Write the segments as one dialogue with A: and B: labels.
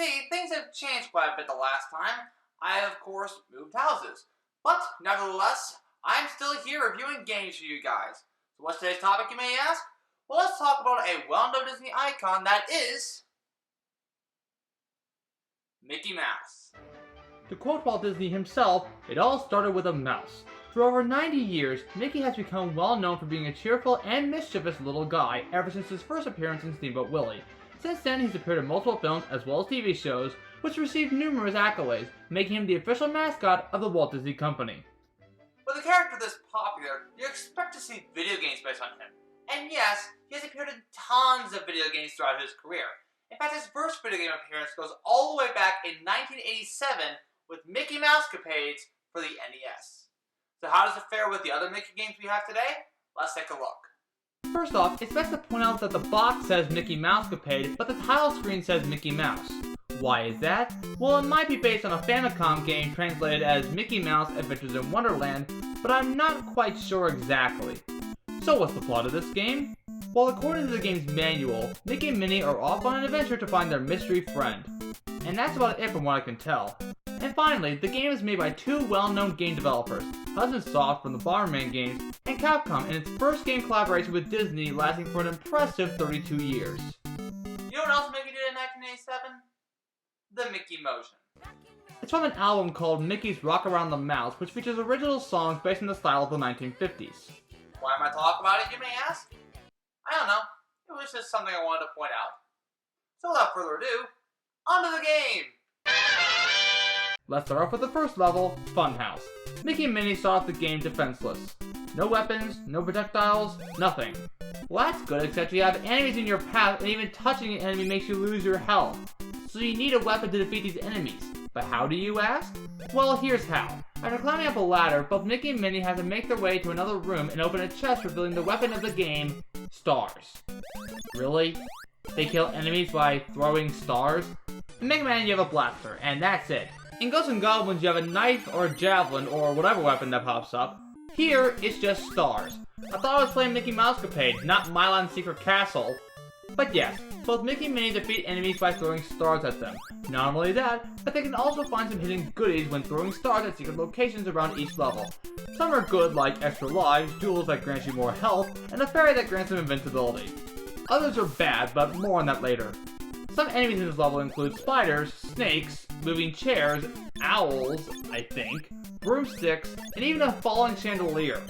A: see, things have changed quite a bit the last time. I have, of course, moved houses. But, nevertheless, I'm still here reviewing games for you guys. So what's today's topic, you may ask? Well, let's talk about a well-known Disney icon that is Mickey Mouse.
B: To quote Walt Disney himself, it all started with a mouse. For over 90 years, Mickey has become well known for being a cheerful and mischievous little guy ever since his first appearance in Steamboat Willie. Since then, he's appeared in multiple films as well as TV shows, which received numerous accolades, making him the official mascot of the Walt Disney Company.
A: With a character this popular, you expect to see video games based on him. And yes, he has appeared in tons of video games throughout his career. In fact, his first video game appearance goes all the way back in 1987 with Mickey Mousecapades for the NES. So how does it fare with the other Mickey games we have today? Let's take a look.
B: First off, it's best to point out that the box says Mickey Mousecapade, but the title screen says Mickey Mouse. Why is that? Well, it might be based on a Famicom game translated as Mickey Mouse Adventures in Wonderland, but I'm not quite sure exactly. So what's the plot of this game? Well, according to the game's manual, Mickey and Minnie are off on an adventure to find their mystery friend. And that's about it from what I can tell. And finally, the game is made by two well-known game developers, Hudson Soft from the Bomberman games, and Capcom in its first game collaboration with Disney lasting for an impressive 32 years.
A: You know what else Mickey did in 1987? The Mickey Motion.
B: It's from an album called Mickey's Rock Around the Mouse, which features original songs based on the style of the 1950s.
A: Why am I talking about it, you may ask? I don't know. It was just something I wanted to point out. So without further ado, on to the game!
B: Let's start off with the first level, Funhouse. Mickey and Minnie start off the game defenseless. No weapons, no projectiles, nothing. Well, that's good, except you have enemies in your path, and even touching an enemy makes you lose your health. So you need a weapon to defeat these enemies. But how do you ask? Well, here's how. After climbing up a ladder, both Mickey and Minnie have to make their way to another room and open a chest revealing the weapon of the game, stars. Really? They kill enemies by throwing stars? In Mega Man you have a blaster, and that's it. In Ghosts and Goblins you have a knife or a javelin or whatever weapon that pops up. Here, it's just stars. I thought I was playing Mickey Mousecapade, not Milan's Secret Castle. But yes, both Mickey and Minnie defeat enemies by throwing stars at them. Not only that, but they can also find some hidden goodies when throwing stars at secret locations around each level. Some are good, like extra lives, jewels that grant you more health, and a fairy that grants them invincibility. Others are bad, but more on that later. Some enemies in this level include spiders, snakes, moving chairs, owls, I think, broomsticks, and even a falling chandelier.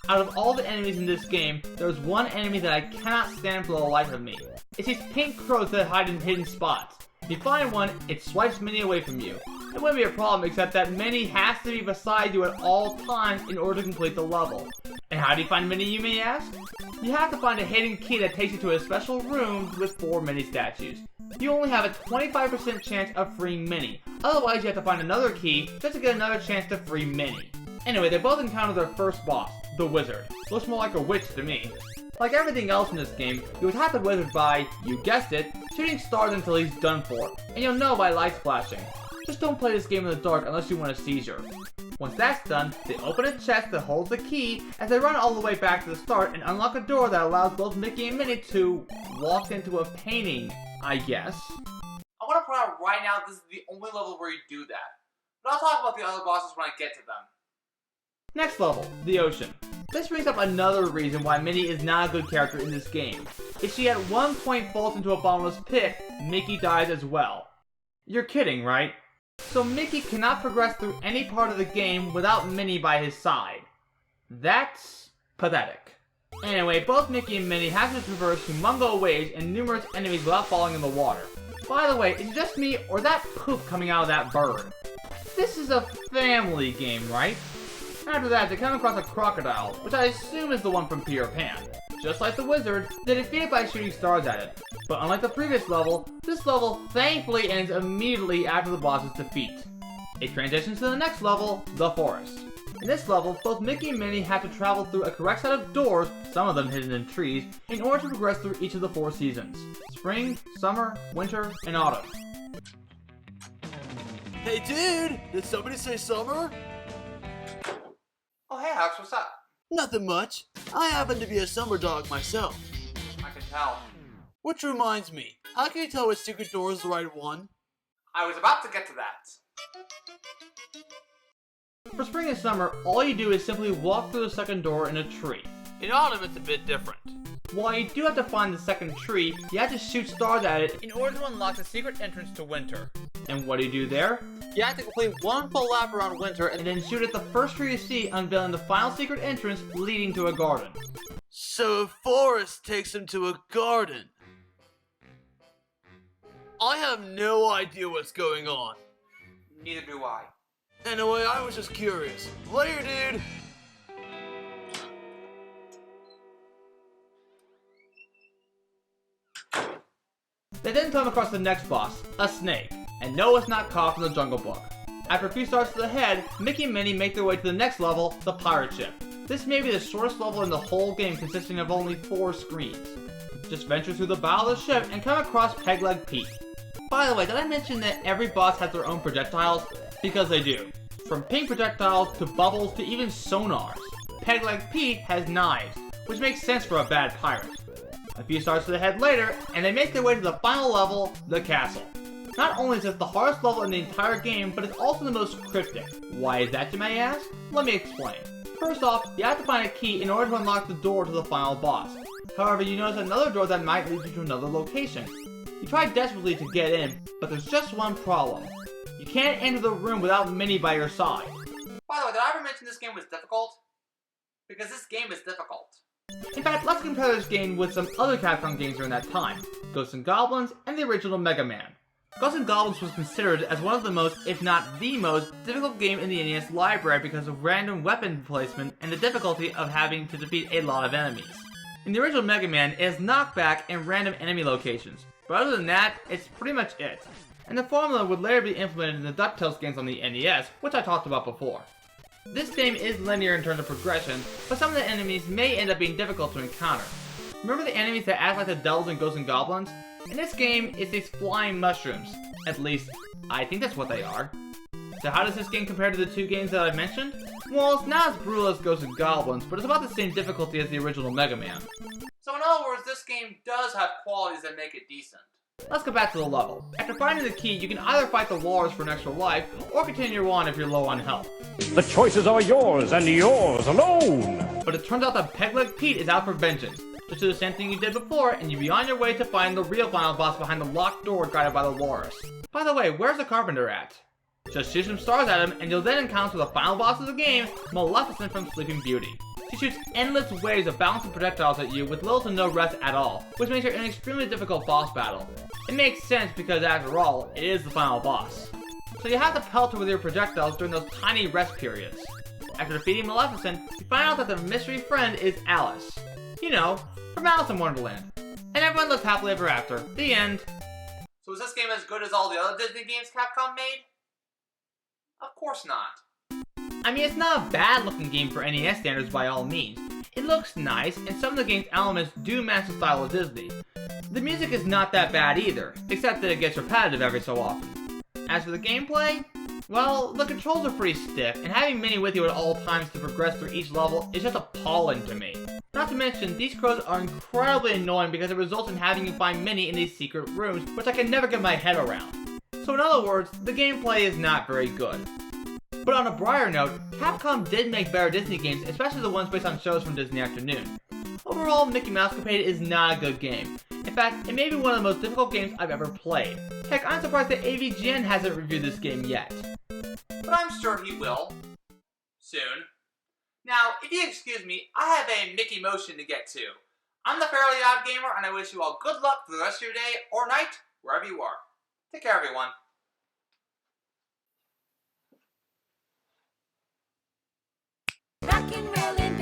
B: Out of all the enemies in this game, there's one enemy that I cannot stand for the life of me. It's these pink crows that hide in hidden spots. If you find one, it swipes Minnie away from you. It wouldn't be a problem except that Minnie has to be beside you at all times in order to complete the level. And how do you find Minnie, you may ask? You have to find a hidden key that takes you to a special room with 4 Minnie statues. You only have a 25% chance of freeing Minnie. Otherwise, you have to find another key just to get another chance to free Minnie. Anyway, they both encounter their first boss, the Wizard. Looks more like a witch to me. Like everything else in this game, you attack the Wizard by, you guessed it, shooting stars until he's done for. And you'll know by light splashing. Just don't play this game in the dark unless you want a seizure. Once that's done, they open a chest that holds the key as they run all the way back to the start and unlock a door that allows both Mickey and Minnie to walk into a painting, I guess.
A: I want to point out right now this is the only level where you do that. But I'll talk about the other bosses when I get to them.
B: Next level, the ocean. This brings up another reason why Minnie is not a good character in this game. If she at one point falls into a bottomless pit, Mickey dies as well. You're kidding, right? So Mickey cannot progress through any part of the game without Minnie by his side. That's pathetic. Anyway, both Mickey and Minnie have to traverse humongous waves and numerous enemies without falling in the water. By the way, is it just me, or is that poop coming out of that bird? This is a family game, right? After that, they come across a crocodile, which I assume is the one from Peter Pan. Just like the Wizard, they defeat it by shooting stars at it. But unlike the previous level, this level thankfully ends immediately after the boss's defeat. It transitions to the next level, the forest. In this level, both Mickey and Minnie have to travel through a correct set of doors, some of them hidden in trees, in order to progress through each of the 4 seasons. Spring, summer, winter, and autumn.
C: Hey dude, did somebody say summer?
A: Oh hey Hux, what's up?
C: Nothing much. I happen to be a summer dog myself.
A: I can tell.
C: Which reminds me, how can you tell which secret door is the right one?
A: I was about to get to that.
B: For spring and summer, all you do is simply walk through the second door in a tree.
C: In autumn, it's a bit different.
B: While you do have to find the second tree, you have to shoot stars at it in order to unlock the secret entrance to winter. And what do you do there? You have to complete one full lap around winter and then shoot at the first tree you see, unveiling the final secret entrance leading to a garden.
C: So a forest takes him to a garden. I have no idea what's going on.
A: Neither do I.
C: Anyway, I was just curious. Later, dude!
B: They then come across the next boss, a snake. And no, it's not Cough from the Jungle Book. After a few stars to the head, Mickey and Minnie make their way to the next level, the pirate ship. This may be the shortest level in the whole game, consisting of only 4 screens. Just venture through the bow of the ship and come across Pegleg Pete. By the way, did I mention that every boss has their own projectiles? Because they do. From pink projectiles to bubbles to even sonars. Pegleg Pete has knives, which makes sense for a bad pirate. A few stars to the head later, and they make their way to the final level, the castle. Not only is it the hardest level in the entire game, but it's also the most cryptic. Why is that, you may ask? Let me explain. First off, you have to find a key in order to unlock the door to the final boss. However, you notice another door that might lead you to another location. You try desperately to get in, but there's just one problem. You can't enter the room without Minnie by your side.
A: By the way, did I ever mention this game was difficult? Because this game is difficult.
B: In fact, let's compare this game with some other Capcom games during that time, Ghosts and Goblins and the original Mega Man. Ghosts and Goblins was considered as one of the most, if not the most, difficult game in the NES library because of random weapon placement and the difficulty of having to defeat a lot of enemies. In the original Mega Man, it has knockback and random enemy locations, but other than that, it's pretty much it. And the formula would later be implemented in the DuckTales games on the NES, which I talked about before. This game is linear in terms of progression, but some of the enemies may end up being difficult to encounter. Remember the enemies that act like the devils in Ghosts and Goblins? In this game, it's these flying mushrooms. At least, I think that's what they are. So how does this game compare to the 2 games that I mentioned? Well, it's not as brutal as Ghosts and Goblins, but it's about the same difficulty as the original Mega Man.
A: So in other words, this game does have qualities that make it decent.
B: Let's go back to the level. After finding the key, you can either fight the walrus for an extra life, or continue on if you're low on health.
D: The choices are yours and yours alone.
B: But it turns out that Pegleg Pete is out for vengeance. Just do the same thing you did before, and you'll be on your way to find the real final boss behind the locked door guarded by the walrus. By the way, where's the carpenter at? Just shoot some stars at him, and you'll then encounter the final boss of the game, Maleficent from Sleeping Beauty. She shoots endless waves of bouncing projectiles at you with little to no rest at all, which makes her an extremely difficult boss battle. It makes sense because, after all, it is the final boss. So you have to pelt her with your projectiles during those tiny rest periods. After defeating Maleficent, you find out that the mystery friend is Alice. You know, from Alice in Wonderland. And everyone lives happily ever after. The end.
A: So is this game as good as all the other Disney games Capcom made? Of course not.
B: I mean, it's not a bad looking game for NES standards by all means. It looks nice, and some of the game's elements do match the style of Disney. The music is not that bad either, except that it gets repetitive every so often. As for the gameplay, well, the controls are pretty stiff, and having Minnie with you at all times to progress through each level is just appalling to me. Not to mention, these crows are incredibly annoying because it results in having you find Minnie in these secret rooms, which I can never get my head around. So in other words, the gameplay is not very good. But on a brighter note, Capcom did make better Disney games, especially the ones based on shows from Disney Afternoon. Overall, Mickey Mousecapade is not a good game. In fact, it may be one of the most difficult games I've ever played. Heck, I'm surprised that AVGN hasn't reviewed this game yet.
A: But I'm sure he will. Soon. Now, if you excuse me, I have a Mickey motion to get to. I'm the Fairly Odd Gamer, and I wish you all good luck for the rest of your day or night, wherever you are. Take care, everyone.
E: Rock and rollin'.